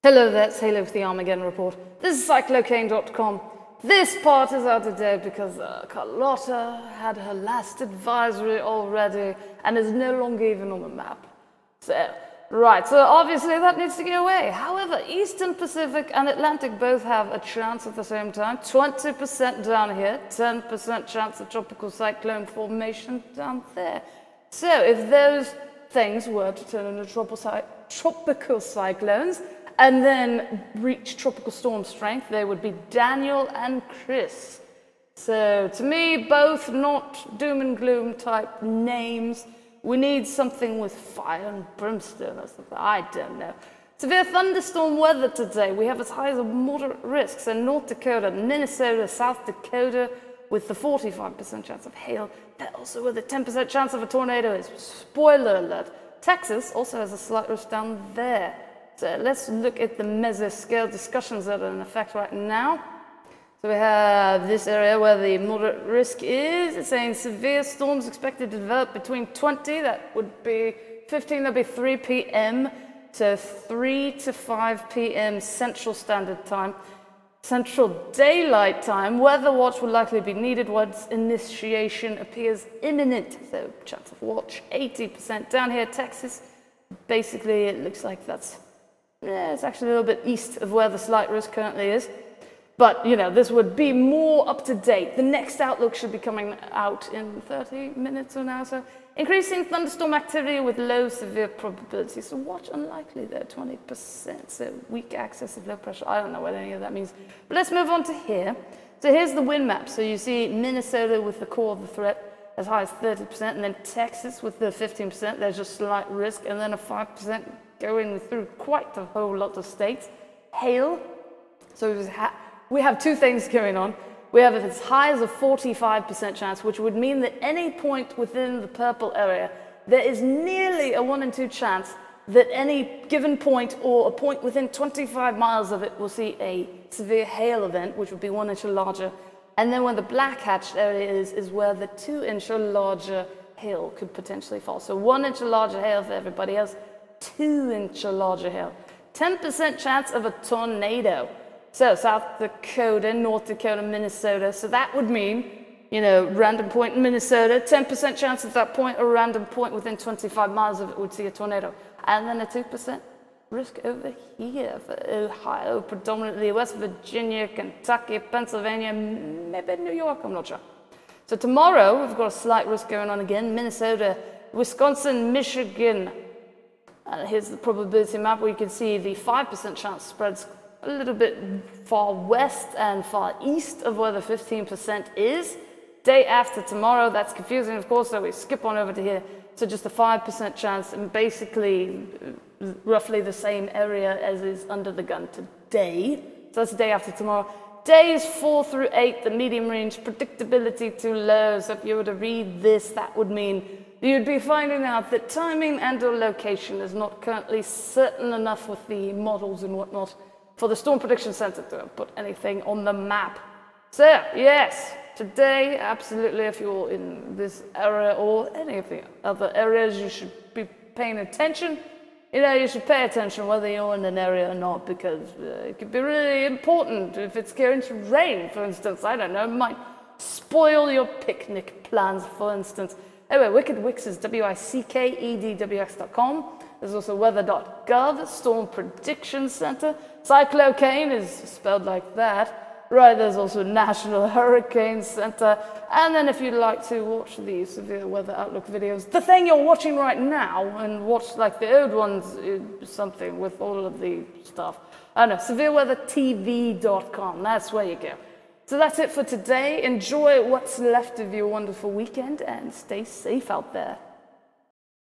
Hello there, it's Halo for the Armageddon Report. This is cyclone.com. This part is out today because Carlotta had her last advisory already and is no longer even on the map. So obviously that needs to go away. However, Eastern Pacific and Atlantic both have a chance at the same time. 20% down here, 10% chance of tropical cyclone formation down there. So if those things were to turn into tropical cyclones, and then reach tropical storm strength, they would be Daniel and Chris. So to me, both not doom and gloom type names. We need something with fire and brimstone or something, I don't know. Severe thunderstorm weather today. We have as high as a moderate risk. So North Dakota, Minnesota, South Dakota with the 45% chance of hail, but also with a 10% chance of a tornado is. Spoiler alert. Texas also has a slight risk down there. So let's look at the mesoscale discussions that are in effect right now. So we have this area where the moderate risk is. It's saying severe storms expected to develop between 20, that would be 15, that would be 3 p.m. to 3 to 5 p.m. Central Standard Time. Central Daylight Time, weather watch will likely be needed once initiation appears imminent. So chance of watch, 80%. Down here, Texas, basically it looks like that's it's actually a little bit east of where the slight risk currently is. But, you know, this would be more up to date. The next outlook should be coming out in 30 minutes or now. So increasing thunderstorm activity with low severe probability. So watch unlikely there, 20%. So weak access of low pressure. I don't know what any of that means. But let's move on to here. So here's the wind map. So you see Minnesota with the core of the threat as high as 30%. And then Texas with the 15%. There's just slight risk. And then a 5% going through quite a whole lot of states. Hail. So we have two things going on. We have as high as a 45% chance, which would mean that any point within the purple area, there is nearly a 1 in 2 chance that any given point or a point within 25 miles of it will see a severe hail event, which would be 1 inch or larger. And then when the black hatched area is where the 2 inch or larger hail could potentially fall. So 1 inch or larger hail for everybody else. 2 inch or larger hail. 10% chance of a tornado. So South Dakota, North Dakota, Minnesota. So that would mean, you know, random point in Minnesota, 10% chance at that point, or random point within 25 miles of it would see a tornado. And then a 2% risk over here for Ohio, predominantly West Virginia, Kentucky, Pennsylvania, maybe New York, I'm not sure. So tomorrow, we've got a slight risk going on again. Minnesota, Wisconsin, Michigan. Here's the probability map where you can see the 5% chance spreads a little bit far west and far east of where the 15% is. Day after tomorrow, that's confusing, of course, so we skip on over to here. So just a 5% chance, and basically roughly the same area as is under the gun today. So that's the day after tomorrow. Days 4 through 8, the medium range, predictability too low. So if you were to read this, that would mean you'd be finding out that timing and or location is not currently certain enough with the models and whatnot for the Storm Prediction Center to put anything on the map. So, yes, today, absolutely, if you're in this area or any of the other areas, you should be paying attention. You know, you should pay attention whether you're in an area or not, because it could be really important. If it's going to rain, for instance, I don't know, it might spoil your picnic plans, for instance. Anyway, Wicked Wix is wickedwx.com. There's also weather.gov, Storm Prediction Center. Cyclone is spelled like that. Right, there's also National Hurricane Center. And then if you'd like to watch the severe weather outlook videos, the thing you're watching right now, and watch like the old ones, something with all of the stuff. I don't know, severeweathertv.com, that's where you go. So that's it for today. Enjoy what's left of your wonderful weekend and stay safe out there.